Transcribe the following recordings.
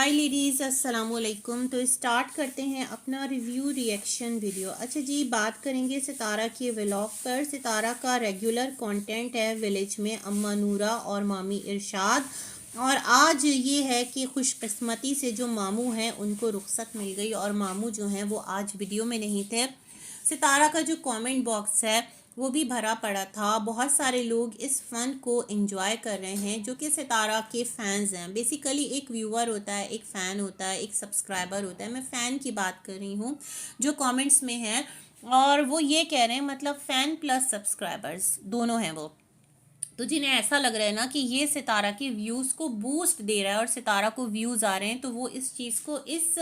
हाय ladies, अस्सलाम वालेकुम। तो स्टार्ट करते हैं अपना रिव्यू रिएक्शन वीडियो। अच्छा जी, बात करेंगे सितारा के व्लॉग पर। सितारा का रेगुलर कंटेंट है विलेज में अम्मा नूरा और मामी इरशाद। और आज ये है कि खुशकिस्मती से जो मामू हैं उनको रुखसत मिल गई और मामू जो हैं वो आज वीडियो में नहीं थे। सितारा का जो कमेंट बॉक्स है वो भी भरा पड़ा था। बहुत सारे लोग इस फन को एंजॉय कर रहे हैं जो कि सितारा के फैंस हैं। बेसिकली एक व्यूअर होता है, एक फ़ैन होता है, एक सब्सक्राइबर होता है। मैं फ़ैन की बात कर रही हूँ जो कमेंट्स में है, और वो ये कह रहे हैं मतलब फ़ैन प्लस सब्सक्राइबर्स दोनों हैं वो। तो जिन्हें ऐसा लग रहा है ना कि ये सितारा के व्यूज़ को बूस्ट दे रहा है और सितारा को व्यूज़ आ रहे हैं, तो वो इस चीज़ को इस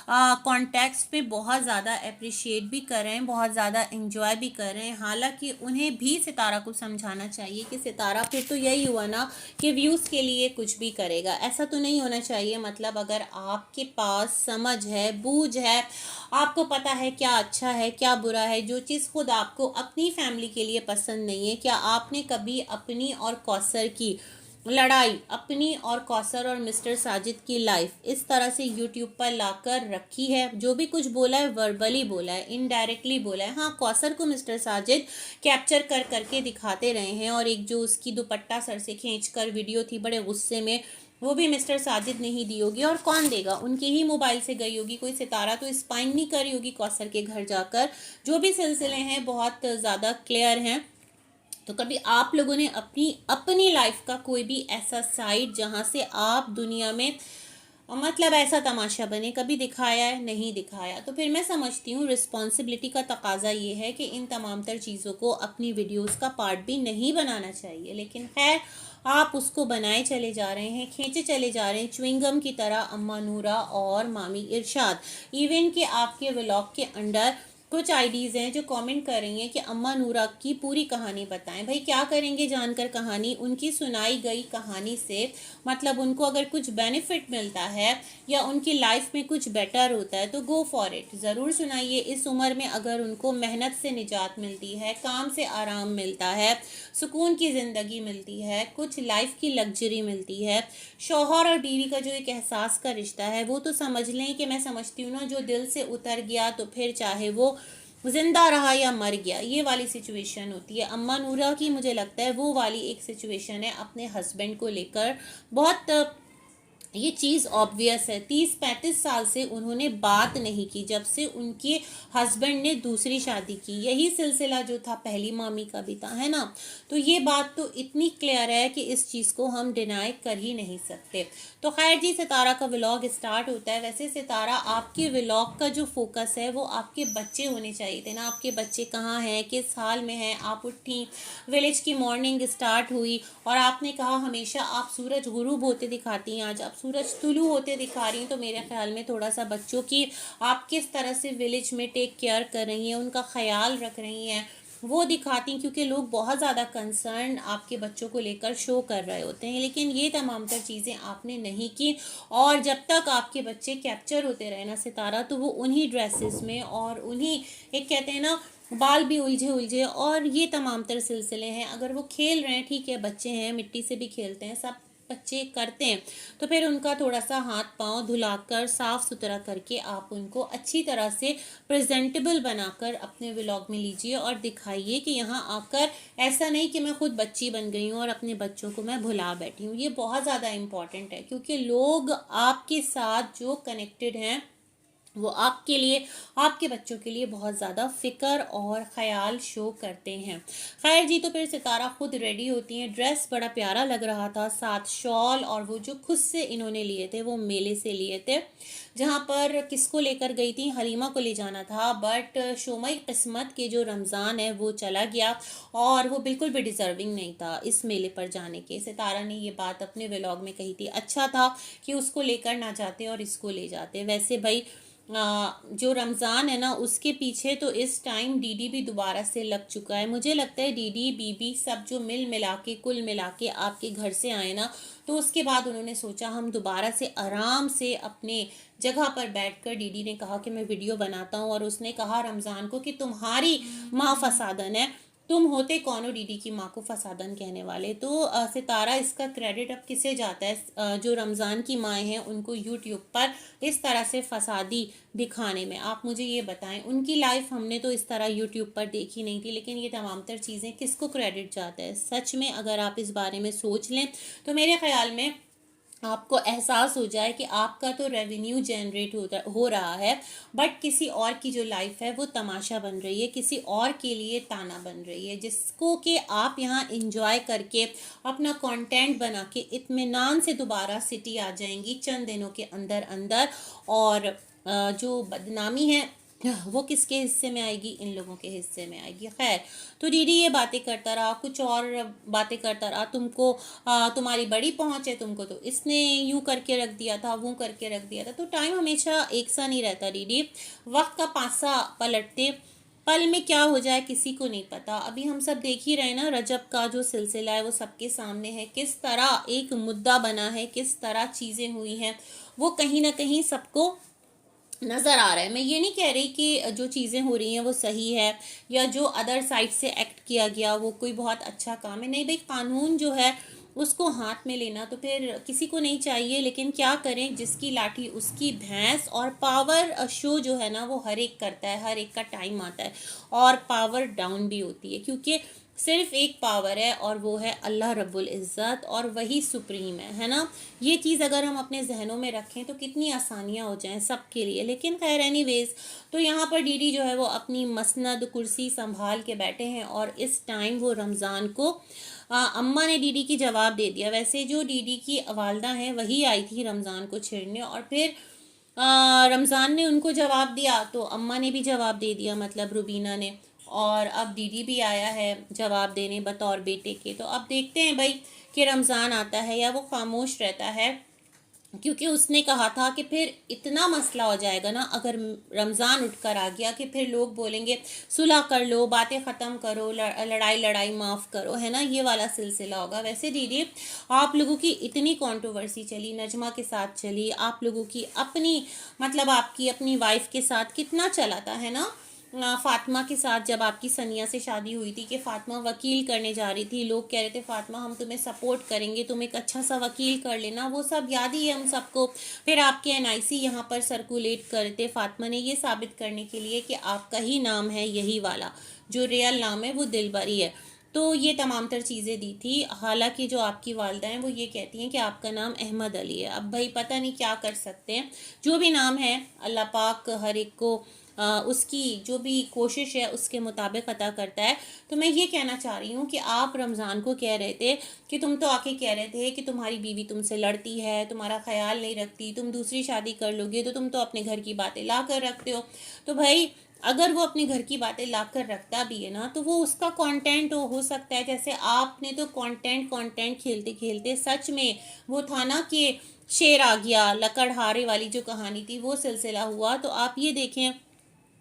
कॉन्टेक्स्ट पे बहुत ज़्यादा अप्रिशिएट भी कर रहे हैं, बहुत ज़्यादा एंजॉय भी कर रहे हैं। हालांकि उन्हें भी सितारा को समझाना चाहिए कि सितारा फिर तो यही हुआ ना कि व्यूज़ के लिए कुछ भी करेगा, ऐसा तो नहीं होना चाहिए। मतलब अगर आपके पास समझ है, बूझ है, आपको पता है क्या अच्छा है क्या बुरा है, जो चीज़ खुद आपको अपनी फैमिली के लिए पसंद नहीं है, क्या आपने कभी अपनी और कौसर की लड़ाई, अपनी और कौसर और मिस्टर साजिद की लाइफ इस तरह से यूट्यूब पर लाकर रखी है? जो भी कुछ बोला है वर्बली बोला है, इनडायरेक्टली बोला है। हाँ, कौसर को मिस्टर साजिद कैप्चर कर करके दिखाते रहे हैं, और एक जो उसकी दुपट्टा सर से खींचकर वीडियो थी बड़े गुस्से में, वो भी मिस्टर साजिद ने ही दी होगी। और कौन देगा, उनके ही मोबाइल से गई होगी। कोई सितारा तो स्पाइन नहीं करी होगी कौसर के घर जाकर। जो भी सिलसिले हैं बहुत ज़्यादा क्लियर हैं। तो कभी आप लोगों ने अपनी अपनी लाइफ का कोई भी ऐसा साइड जहाँ से आप दुनिया में मतलब ऐसा तमाशा बने, कभी दिखाया है? नहीं दिखाया। तो फिर मैं समझती हूँ रिस्पॉन्सिबिलिटी का तकाजा ये है कि इन तमाम तर चीज़ों को अपनी वीडियोस का पार्ट भी नहीं बनाना चाहिए। लेकिन खैर, आप उसको बनाए चले जा रहे हैं, खींचे चले जा रहे हैं च्युइंगम की तरह अम्मा नूरा और मामी इरशाद। इवन कि आपके व्लॉग के अंडर कुछ आईडीज़ हैं जो कमेंट कर रही हैं कि अम्मा नूरा की पूरी कहानी बताएं। भाई क्या करेंगे जानकर कहानी? उनकी सुनाई गई कहानी से मतलब उनको अगर कुछ बेनिफिट मिलता है या उनकी लाइफ में कुछ बेटर होता है तो गो फॉर इट, ज़रूर सुनाइए। इस उम्र में अगर उनको मेहनत से निजात मिलती है, काम से आराम मिलता है, सुकून की ज़िंदगी मिलती है, कुछ लाइफ की लग्जरी मिलती है, शौहर और बीवी का जो एक एहसास का रिश्ता है, वो तो समझ लें कि मैं समझती हूँ ना, जो दिल से उतर गया तो फिर चाहे वो जिंदा रहा या मर गया, ये वाली सिचुएशन होती है। अम्मा नूरा की मुझे लगता है वो वाली एक सिचुएशन है अपने हस्बैंड को लेकर। बहुत ये चीज़ ऑब्वियस है। 30-35 साल से उन्होंने बात नहीं की जब से उनके हस्बैंड ने दूसरी शादी की। यही सिलसिला जो था पहली मामी का भी था, है ना? तो ये बात तो इतनी क्लियर है कि इस चीज़ को हम डिनाई कर ही नहीं सकते। तो खैर जी, सितारा का व्लॉग स्टार्ट होता है। वैसे सितारा, आपके व्लॉग का जो फोकस है वो आपके बच्चे होने चाहिए थे ना। आपके बच्चे कहाँ हैं, किस हाल में हैं? आप उठी, विलेज की मॉर्निंग स्टार्ट हुई और आपने कहा हमेशा आप सूरज गुरूब होते दिखाती हैं, आज आप सूरज तुलू होते दिखा रही हैं। तो मेरे ख्याल में थोड़ा सा बच्चों की आप किस तरह से विलेज में टेक केयर कर रही हैं, उनका ख्याल रख रही हैं, वो दिखाती हैं। क्योंकि लोग बहुत ज़्यादा कंसर्न आपके बच्चों को लेकर शो कर रहे होते हैं, लेकिन ये तमाम तर चीज़ें आपने नहीं की। और जब तक आपके बच्चे कैप्चर होते रहे ना सितारा, तो वो उन्हीं ड्रेसेस में और उन्हीं, एक कहते हैं ना, बाल भी उलझे उलझे और ये तमाम तर सिलसिले हैं। अगर वो खेल रहे हैं, ठीक है, बच्चे हैं, मिट्टी से भी खेलते हैं, सब बच्चे करते हैं, तो फिर उनका थोड़ा सा हाथ पांव धुलाकर साफ़ सुथरा करके आप उनको अच्छी तरह से प्रेजेंटेबल बनाकर अपने व्लॉग में लीजिए और दिखाइए कि यहाँ आकर ऐसा नहीं कि मैं खुद बच्ची बन गई हूँ और अपने बच्चों को मैं भुला बैठी हूँ। ये बहुत ज़्यादा इम्पॉर्टेंट है, क्योंकि लोग आपके साथ जो कनेक्टेड हैं वो आपके लिए, आपके बच्चों के लिए बहुत ज़्यादा फ़िक्र और ख़याल शो करते हैं। खैर जी, तो फिर सितारा खुद रेडी होती हैं। ड्रेस बड़ा प्यारा लग रहा था, साथ शॉल, और वो जो खुद से इन्होंने लिए थे वो मेले से लिए थे, जहाँ पर किसको लेकर गई थी? हलीमा को ले जाना था, बट शोमई किस्मत के जो रमज़ान है वो चला गया और वो बिल्कुल भी डिज़र्विंग नहीं था इस मेले पर जाने के। सितारा ने ये बात अपने व्लॉग में कही थी। अच्छा था कि उसको लेकर ना जाते और इसको ले जाते। वैसे भाई जो रमज़ान है ना, उसके पीछे तो इस टाइम डीडी भी दोबारा से लग चुका है। मुझे लगता है डीडी बीबी सब जो मिल मिला के, कुल मिला के आपके घर से आए ना, तो उसके बाद उन्होंने सोचा हम दोबारा से आराम से अपने जगह पर बैठकर, डीडी ने कहा कि मैं वीडियो बनाता हूँ, और उसने कहा रमज़ान को कि तुम्हारी माँ फसादन है, तुम होते कौन हो डीडी की माँ को फसादन कहने वाले। तो सितारा इसका क्रेडिट अब किसे जाता है, जो रमज़ान की माएँ हैं उनको यूट्यूब पर इस तरह से फसादी दिखाने में। आप मुझे ये बताएं, उनकी लाइफ हमने तो इस तरह यूट्यूब पर देखी नहीं थी, लेकिन ये तमाम तर चीज़ें किसको क्रेडिट जाता है। सच में अगर आप इस बारे में सोच लें तो मेरे ख्याल में आपको एहसास हो जाए कि आपका तो रेवेन्यू जनरेट हो रहा है, बट किसी और की जो लाइफ है वो तमाशा बन रही है, किसी और के लिए ताना बन रही है, जिसको कि आप यहाँ इंजॉय करके अपना कंटेंट बना के इत्मीनान से दोबारा सिटी आ जाएंगी चंद दिनों के अंदर अंदर। और जो बदनामी है वो किसके हिस्से में आएगी, इन लोगों के हिस्से में आएगी। खैर, तो डीडी ये बातें करता रहा, कुछ और बातें करता रहा, तुमको तुम्हारी बड़ी पहुंच है, तुमको तो इसने यूं करके रख दिया था, वो करके रख दिया था। तो टाइम हमेशा एक सा नहीं रहता डीडी, वक्त का पासा पलटते पल में क्या हो जाए किसी को नहीं पता। अभी हम सब देख ही रहे ना, रजब का जो सिलसिला है वो सबके सामने है, किस तरह एक मुद्दा बना है, किस तरह चीज़ें हुई हैं, वो कहीं ना कहीं सबको नज़र आ रहा है। मैं ये नहीं कह रही कि जो चीज़ें हो रही हैं वो सही है, या जो अदर साइड से एक्ट किया गया वो कोई बहुत अच्छा काम है। नहीं भाई, कानून जो है उसको हाथ में लेना तो फिर किसी को नहीं चाहिए, लेकिन क्या करें, जिसकी लाठी उसकी भैंस। और पावर शो जो है ना वो हर एक करता है, हर एक का टाइम आता है, और पावर डाउन भी होती है, क्योंकि सिर्फ एक पावर है और वो है अल्लाह रब्बुल इज़्ज़त, और वही सुप्रीम है ना। ये चीज़ अगर हम अपने जहनों में रखें तो कितनी आसानियाँ हो जाएं सबके लिए। लेकिन खैर एनीवेज, तो यहाँ पर डीडी जो है वो अपनी मसनद कुर्सी संभाल के बैठे हैं, और इस टाइम वो रमज़ान को अम्मा ने डीडी की जवाब दे दिया। वैसे जो डीडी की वालदा हैं वही आई थी रमज़ान को छेड़ने, और फिर रमज़ान ने उनको जवाब दिया तो अम्मा ने भी जवाब दे दिया, मतलब रुबीना ने। और अब दीदी भी आया है जवाब देने बतौर बेटे के। तो अब देखते हैं भाई कि रमज़ान आता है या वो खामोश रहता है, क्योंकि उसने कहा था कि फिर इतना मसला हो जाएगा ना अगर रमज़ान उठकर आ गया कि फिर लोग बोलेंगे सुलह कर लो, बातें ख़त्म करो, लड़ाई लड़ाई माफ़ करो, है ना, ये वाला सिलसिला होगा। वैसे दीदी, आप लोगों की इतनी कंट्रोवर्सी चली, नजमा के साथ चली, आप लोगों की अपनी, मतलब आपकी अपनी वाइफ के साथ कितना चला था, है ना। फातिमा के साथ जब आपकी सनिया से शादी हुई थी कि फातिमा वकील करने जा रही थी, लोग कह रहे थे फातिमा हम तुम्हें सपोर्ट करेंगे, तुम एक अच्छा सा वकील कर लेना, वो सब याद ही है हम सबको। फिर आपके एनआईसी यहाँ पर सर्कुलेट करते फातिमा ने ये साबित करने के लिए कि आपका ही नाम है यही वाला, जो रियल नाम है वो दिलबरी है। तो ये तमाम तर चीज़ें दी थी। हालांकि जो आपकी वालदा हैं वो ये कहती हैं कि आपका नाम अहमद अली है। अब भाई पता नहीं क्या कर सकते हैं, जो भी नाम है अल्लाह पाक हर एक को उसकी जो भी कोशिश है उसके मुताबिक अता करता है। तो मैं ये कहना चाह रही हूँ कि आप रमज़ान को कह रहे थे कि तुम तो आके कह रहे थे कि तुम्हारी बीवी तुमसे लड़ती है, तुम्हारा ख्याल नहीं रखती, तुम दूसरी शादी कर लोगे तो तुम तो अपने घर की बातें ला कर रखते हो। तो भाई अगर वो अपने घर की बातें ला कर रखता भी है ना, तो वो उसका कंटेंट हो सकता है। जैसे आपने तो कंटेंट खेलते खेलते सच में वो था ना कि शेर आ गया, लकड़हारे वाली जो कहानी थी वो सिलसिला हुआ। तो आप ये देखें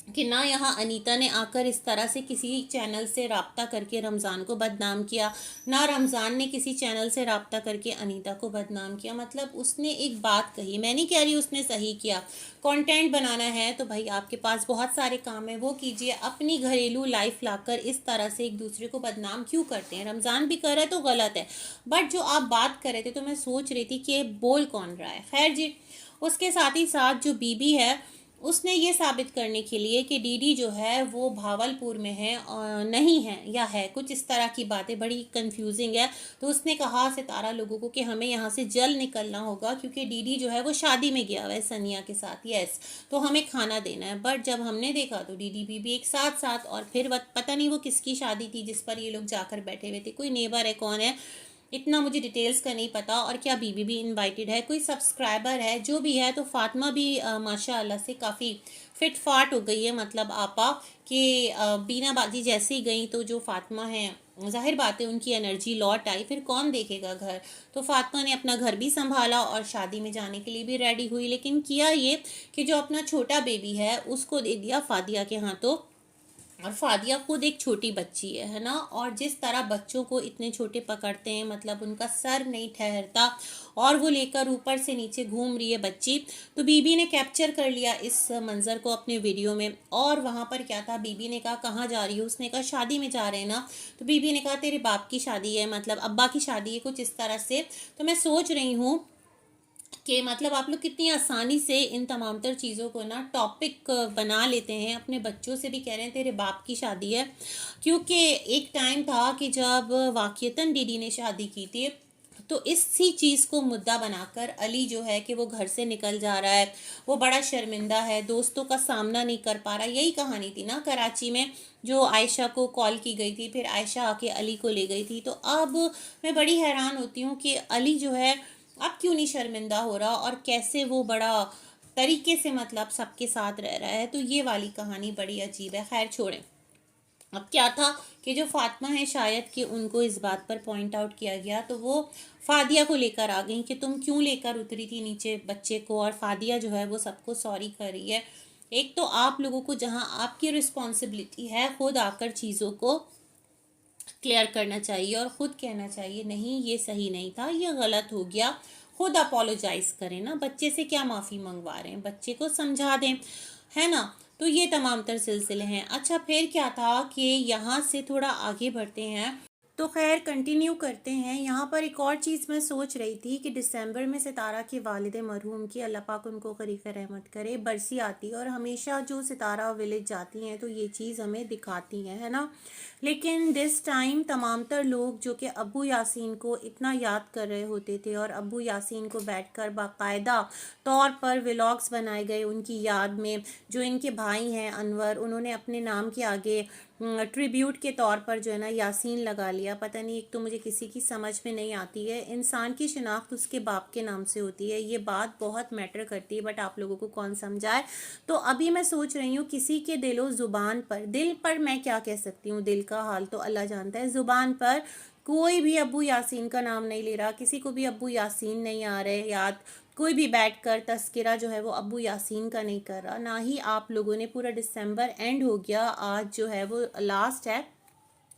कि ना यहाँ अनीता ने आकर इस तरह से किसी चैनल से रब्ता करके रमज़ान को बदनाम किया, ना रमज़ान ने किसी चैनल से रब्ता करके अनीता को बदनाम किया। मतलब उसने एक बात कही, मैं नहीं कह रही उसने सही किया। कंटेंट बनाना है तो भाई आपके पास बहुत सारे काम है, वो कीजिए। अपनी घरेलू लाइफ लाकर इस तरह से एक दूसरे को बदनाम क्यों करते हैं। रमज़ान भी कर रहा है तो गलत है, बट जो आप बात कर रहे थे तो मैं सोच रही थी कि बोल कौन रहा है। खैर जी, उसके साथ ही साथ जो बीबी है उसने ये साबित करने के लिए कि डीडी जो है वो भावलपुर में है और नहीं है, या है कुछ इस तरह की बातें बड़ी कंफ्यूजिंग है। तो उसने कहा सितारा लोगों को कि हमें यहाँ से जल्द निकलना होगा, क्योंकि डीडी जो है वो शादी में गया हुआ है सनिया के साथ, यस, तो हमें खाना देना है। बट जब हमने देखा तो डीडी बीबी एक साथ साथ, और फिर पता नहीं वो किसकी शादी थी जिस पर ये लोग जाकर बैठे हुए थे, कोई नेबर है कौन है इतना मुझे डिटेल्स का नहीं पता, और क्या बीबी भी इनवाइटेड है, कोई सब्सक्राइबर है, जो भी है। तो फातिमा भी माशाल्लाह से काफ़ी फिट फाट हो गई है, मतलब आपा कि बीना बाजी जैसे ही गई तो जो फातिमा है जाहिर बात है उनकी एनर्जी लौट आई, फिर कौन देखेगा घर। तो फातिमा ने अपना घर भी संभाला और शादी में जाने के लिए भी रेडी हुई, लेकिन किया ये कि जो अपना छोटा बेबी है उसको दे दिया फादिया के हाथों और फादिया खुद एक छोटी बच्ची है ना, और जिस तरह बच्चों को इतने छोटे पकड़ते हैं, मतलब उनका सर नहीं ठहरता और वो लेकर ऊपर से नीचे घूम रही है बच्ची। तो बीबी ने कैप्चर कर लिया इस मंज़र को अपने वीडियो में। और वहाँ पर क्या था, बीबी ने कहा कहाँ जा रही हो, उसने कहा शादी में जा रहे हैं ना। तो बीबी ने कहा तेरे बाप की शादी है, मतलब अब्बा की शादी है, कुछ इस तरह से। तो मैं सोच रही हूँ कि मतलब आप लोग कितनी आसानी से इन तमाम तर चीज़ों को ना टॉपिक बना लेते हैं। अपने बच्चों से भी कह रहे हैं तेरे बाप की शादी है, क्योंकि एक टाइम था कि जब वाक़ियतन दीदी ने शादी की थी, तो इसी चीज़ को मुद्दा बनाकर अली जो है कि वो घर से निकल जा रहा है, वो बड़ा शर्मिंदा है, दोस्तों का सामना नहीं कर पा रहा। यही कहानी थी ना कराची में, जो आयशा को कॉल की गई थी, फिर आयशा आके अली को ले गई थी। तो अब मैं बड़ी हैरान होती हूँ कि अली जो है अब क्यों नहीं शर्मिंदा हो रहा, और कैसे वो बड़ा तरीके से मतलब सबके साथ रह रहा है। तो ये वाली कहानी बड़ी अजीब है। खैर छोड़ें। अब क्या था कि जो फातिमा है, शायद कि उनको इस बात पर पॉइंट आउट किया गया, तो वो फादिया को लेकर आ गई कि तुम क्यों लेकर उतरी थी नीचे बच्चे को। और फादिया जो है वो सबको सॉरी कर रही है। एक तो आप लोगों को जहां आपकी रिस्पॉन्सिबिलिटी है, खुद आकर चीज़ों को क्लियर करना चाहिए और ख़ुद कहना चाहिए नहीं ये सही नहीं था, ये गलत हो गया। खुद अपोलोजाइज करें ना, बच्चे से क्या माफ़ी मंगवा रहे हैं, बच्चे को समझा दें, है ना। तो ये तमाम तर सिलसिले हैं। अच्छा फिर क्या था कि यहाँ से थोड़ा आगे बढ़ते हैं। तो खैर कंटिन्यू करते हैं। यहाँ पर एक और चीज़ मैं सोच रही थी कि दिसंबर में सितारा के वालिद मरहूम की, अल्लाह पाक उनको ग़रीक़ रहमत करे, बरसी आती है। और हमेशा जो सितारा विलेज जाती हैं तो ये चीज़ हमें दिखाती हैं, है ना। लेकिन दिस टाइम तमाम तर लोग जो कि अबू यासीन को इतना याद कर रहे होते थे, और अबू यासीन को बैठकर बाकायदा तौर पर व्लॉग्स बनाए गए उनकी याद में। जो इनके भाई हैं अनवर, उन्होंने अपने नाम के आगे ट्रिब्यूट के तौर पर जो है ना यासीन लगा लिया। पता नहीं, एक तो मुझे किसी की समझ में नहीं आती है। इंसान की शिनाख्त उसके बाप के नाम से होती है, ये बात बहुत मैटर करती है, बट आप लोगों को कौन समझाए। तो अभी मैं सोच रही हूँ किसी के दिलो ज़ुबान पर, दिल पर मैं क्या कह सकती हूँ, दिल का हाल तो अल्लाह जानता है। ज़ुबान पर कोई भी अबू यासीन का नाम नहीं ले रहा, किसी को भी अबू यासीन नहीं आ रहे याद। कोई भी बैठकर तस्करा जो है वो अबू यासीन का नहीं कर रहा, ना ही आप लोगों ने। पूरा दिसंबर एंड हो गया, आज जो है वो लास्ट है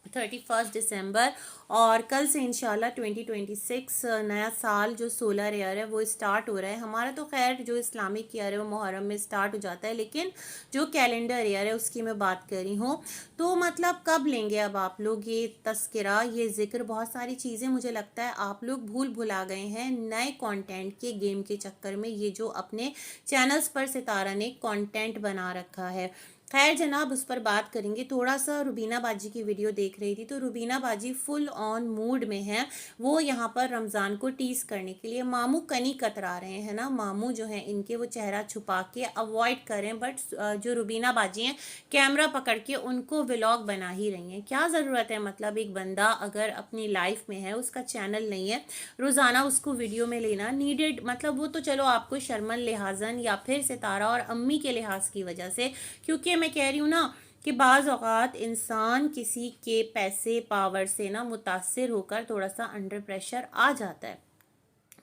31 दिसंबर, और कल से इंशाल्लाह 2026 नया साल जो सोलर ईयर है वो स्टार्ट हो रहा है। हमारा तो खैर जो इस्लामिक ईयर है वो मुहर्रम में स्टार्ट हो जाता है, लेकिन जो कैलेंडर ईयर है उसकी मैं बात कर रही हूँ। तो मतलब कब लेंगे अब आप लोग ये तस्करा, ये जिक्र, बहुत सारी चीज़ें मुझे लगता है आप लोग भूल भुला गए हैं नए कंटेंट के गेम के चक्कर में। ये जो अपने चैनल्स पर सितारा ने कंटेंट बना रखा है, खैर जनाब उस पर बात करेंगे। थोड़ा सा रुबीना बाजी की वीडियो देख रही थी, तो रुबीना बाजी फुल ऑन मूड में है। वो यहाँ पर रमज़ान को टीज करने के लिए मामू कनी कतरा रहे हैं ना, मामू जो है इनके वो चेहरा छुपा के अवॉइड करें, बट जो रुबीना बाजी हैं कैमरा पकड़ के उनको व्लॉग बना ही रही हैं। क्या ज़रूरत है, मतलब एक बंदा अगर अपनी लाइफ में है, उसका चैनल नहीं है, रोज़ाना उसको वीडियो में लेना नीडेड, मतलब वो तो चलो आपको शर्मन लिहाजन या फिर सितारा और अम्मी के लिहाज की वजह से, क्योंकि मैं कह रही हूँ ना कि बाज़ औक़ात इंसान किसी के पैसे पावर से ना मुतासिर होकर थोड़ा सा अंडर प्रेशर आ जाता है।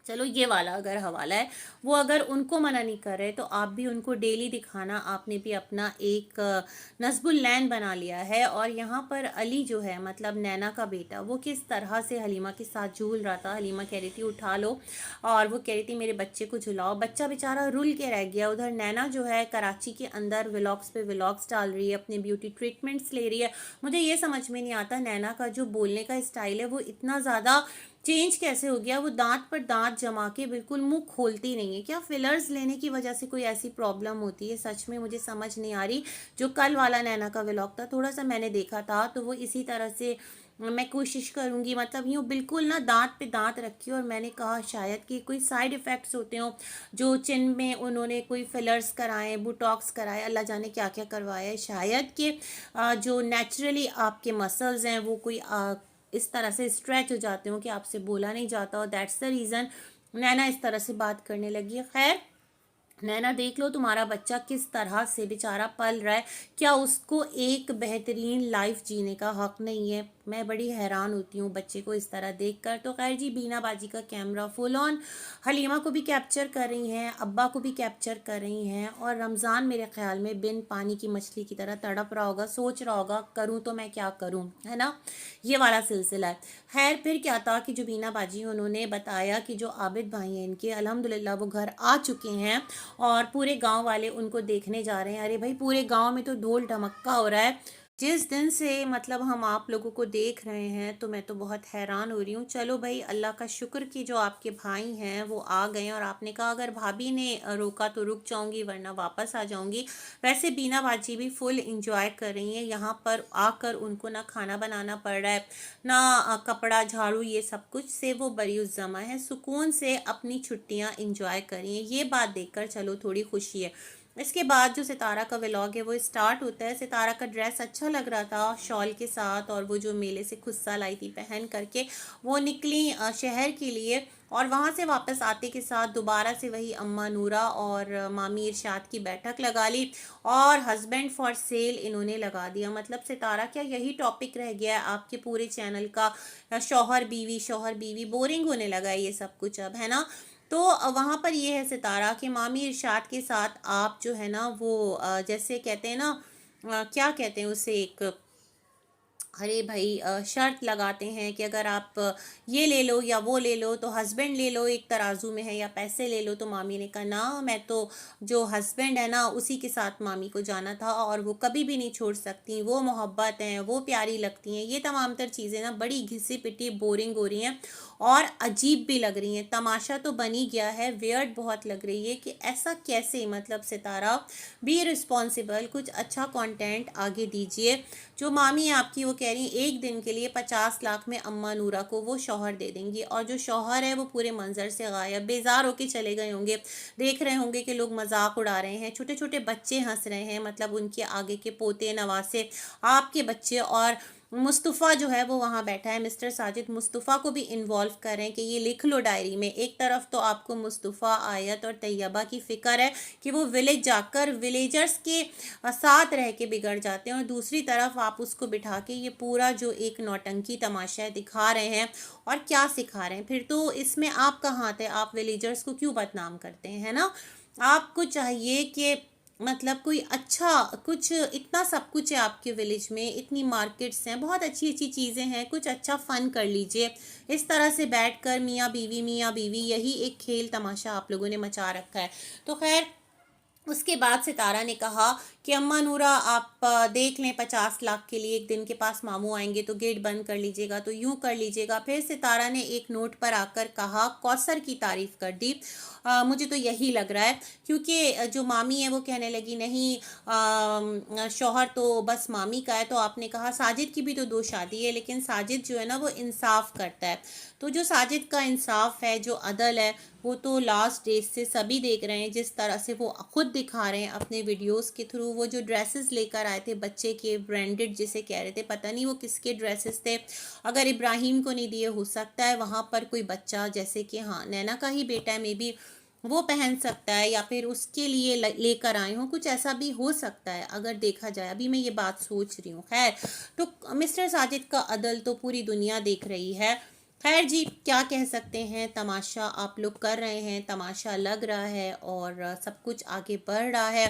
चलो ये वाला अगर हवाला है, वो अगर उनको मना नहीं कर रहे तो आप भी उनको डेली दिखाना। आपने भी अपना एक नस्बुल लैन बना लिया है। और यहाँ पर अली जो है, मतलब नैना का बेटा, वो किस तरह से हलीमा के साथ झूल रहा था। हलीमा कह रही थी उठा लो, और वो कह रही थी मेरे बच्चे को झुलाओ, बच्चा बेचारा रुल के रह गया। उधर नैना जो है कराची के अंदर व्लॉग्स पे व्लॉग्स डाल रही है, अपने ब्यूटी ट्रीटमेंट्स ले रही है। मुझे ये समझ में नहीं आता नैना का जो बोलने का स्टाइल है वो इतना ज़्यादा चेंज कैसे हो गया। वो दांत पर दांत जमा के बिल्कुल मुंह खोलती नहीं है। क्या फिलर्स लेने की वजह से कोई ऐसी प्रॉब्लम होती है, सच में मुझे समझ नहीं आ रही। जो कल वाला नैना का व्लॉग था, थोड़ा सा मैंने देखा था, तो वो इसी तरह से मैं कोशिश करूंगी, मतलब यूँ बिल्कुल ना दांत पे दांत रखी। और मैंने कहा शायद कि कोई साइड इफ़ेक्ट्स होते हों, जो चिन में उन्होंने कोई फिलर्स कराए, बुटॉक्स कराए, अल्लाह जाने क्या क्या करवाया है। शायद कि जो नेचुरली आपके मसल्स हैं वो कोई इस तरह से स्ट्रेच हो जाते हो कि आपसे बोला नहीं जाता, और दैट्स द रीज़न नैना इस तरह से बात करने लगी है। खैर नैना देख लो तुम्हारा बच्चा किस तरह से बेचारा पल रहा है, क्या उसको एक बेहतरीन लाइफ जीने का हक नहीं है? मैं बड़ी हैरान होती हूँ बच्चे को इस तरह देखकर। तो खैर जी, बीना बाजी का कैमरा फुल ऑन हलीमा को भी कैप्चर कर रही हैं, अब्बा को भी कैप्चर कर रही हैं, और रमज़ान मेरे ख्याल में बिन पानी की मछली की तरह तड़प रहा होगा, सोच रहा होगा करूँ तो मैं क्या करूँ, है ना? ये वाला सिलसिला है। खैर फिर क्या था कि जो बीना बाजी उन्होंने बताया कि जो आबिद भाई हैं इनके, अल्हम्दुलिल्लाह वो घर आ चुके हैं और पूरे गांव वाले उनको देखने जा रहे हैं। अरे भाई, पूरे गांव में तो ढोल ढमक्का हो रहा है। जिस दिन से मतलब हम आप लोगों को देख रहे हैं तो मैं तो बहुत हैरान हो रही हूँ। चलो भाई, अल्लाह का शुक्र कि जो आपके भाई हैं वो आ गए, और आपने कहा अगर भाभी ने रोका तो रुक जाऊंगी वरना वापस आ जाऊंगी। वैसे बीना बाजी भी फुल इंजॉय कर रही हैं यहाँ पर आकर, उनको ना खाना बनाना पड़ रहा है ना कपड़ा झाड़ू, ये सब कुछ से वो बरिउज़ जमा है, सुकून से अपनी छुट्टियां इंजॉय करिए। ये बात देखकर चलो थोड़ी खुशी है। इसके बाद जो सितारा का व्लॉग है वो स्टार्ट होता है। सितारा का ड्रेस अच्छा लग रहा था शॉल के साथ, और वो जो मेले से खुस्सा लाई थी पहन करके वो निकली शहर के लिए, और वहाँ से वापस आते के साथ दोबारा से वही अम्मा नूरा और मामी इरशाद की बैठक लगा ली, और हस्बैंड फॉर सेल इन्होंने लगा दिया। मतलब सितारा, क्या यही टॉपिक रह गया है आपके पूरे चैनल का? शौहर बीवी बोरिंग होने लगा है ये सब कुछ अब, है ना? तो वहाँ पर ये है सितारा कि मामी इरशाद के साथ आप जो है ना वो जैसे कहते हैं ना, क्या कहते हैं उसे, एक, अरे भाई, शर्त लगाते हैं कि अगर आप ये ले लो या वो ले लो, तो हस्बैंड ले लो एक तराजू में है या पैसे ले लो। तो मामी ने कहा ना, मैं तो जो हस्बैंड है ना उसी के साथ मामी को जाना था, और वो कभी भी नहीं छोड़ सकती, वो मोहब्बत हैं, वो प्यारी लगती हैं। ये तमाम तर चीज़ें ना बड़ी घिसी पिटी बोरिंग हो रही हैं और अजीब भी लग रही हैं। तमाशा तो बन ही गया है, वियर्ड बहुत लग रही है कि ऐसा कैसे, मतलब सितारा बी रिस्पॉन्सिबल, कुछ अच्छा कंटेंट आगे दीजिए। जो मामी आपकी वो कह रही एक दिन के लिए 50 लाख में अम्मा नूरा को वो शौहर दे देंगी, और जो शौहर है वो पूरे मंजर से गायब, बेजार होके चले गए होंगे। देख रहे होंगे कि लोग मजाक उड़ा रहे हैं, छोटे छोटे बच्चे हंस रहे हैं, मतलब उनके आगे के पोते नवासे आपके बच्चे, और मुस्तफ़ा जो है वो वहाँ बैठा है। मिस्टर साजिद मुस्तफ़ा को भी इन्वॉल्व करें कि ये लिख लो डायरी में। एक तरफ तो आपको मुस्तफ़ा, आयत और तैयबा की फ़िक्र है कि वो विलेज जाकर विलेजर्स के साथ रह के बिगड़ जाते हैं, और दूसरी तरफ आप उसको बिठा के ये पूरा जो एक नौटंकी तमाशा दिखा रहे हैं, और क्या सिखा रहे हैं फिर? तो इसमें आपका हाथ है, आप विलेजर्स को क्यों बदनाम करते हैं, है ना? आपको चाहिए कि मतलब कोई अच्छा, कुछ इतना सब कुछ है आपके विलेज में, इतनी मार्केट्स हैं, बहुत अच्छी अच्छी चीज़ें हैं, कुछ अच्छा फ़न कर लीजिए। इस तरह से बैठकर मियाँ बीवी यही एक खेल तमाशा आप लोगों ने मचा रखा है। तो खैर, उसके बाद सितारा ने कहा कि अम्मा नूरा, आप देख लें 50 लाख के लिए एक दिन के पास मामू आएंगे तो गेट बंद कर लीजिएगा, तो यूं कर लीजिएगा। फिर सितारा ने एक नोट पर आकर कहा, कौसर की तारीफ कर दी। मुझे तो यही लग रहा है, क्योंकि जो मामी है वो कहने लगी नहीं, शौहर तो बस मामी का है। तो आपने कहा साजिद की भी तो 2 शादी है, लेकिन साजिद जो है ना वो इंसाफ करता है। तो जो साजिद का इंसाफ है, जो अदल है, वो तो लास्ट डेज से सभी देख रहे हैं। जिस तरह से वो खुद दिखा रहे हैं अपने वीडियोस के थ्रू, वो जो ड्रेसेस लेकर आए थे बच्चे के, ब्रांडेड जिसे कह रहे थे, पता नहीं वो किसके ड्रेसेस थे। अगर इब्राहिम को नहीं दिए, हो सकता है वहाँ पर कोई बच्चा, जैसे कि हाँ नैना का ही बेटा है, मे बी वो पहन सकता है, या फिर उसके लिए लेकर आए हों, कुछ ऐसा भी हो सकता है अगर देखा जाए। अभी मैं ये बात सोच रही हूँ। खैर, तो मिस्टर साजिद का अदल तो पूरी दुनिया देख रही है। खैर जी, क्या कह सकते हैं, तमाशा आप लोग कर रहे हैं, तमाशा लग रहा है, और सब कुछ आगे बढ़ रहा है,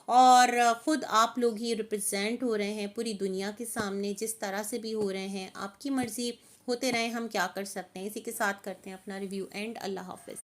और ख़ुद आप लोग ही रिप्रेजेंट हो रहे हैं पूरी दुनिया के सामने। जिस तरह से भी हो रहे हैं, आपकी मर्ज़ी, होते रहे, हम क्या कर सकते हैं। इसी के साथ करते हैं अपना रिव्यू एंड। अल्लाह हाफ़िज़।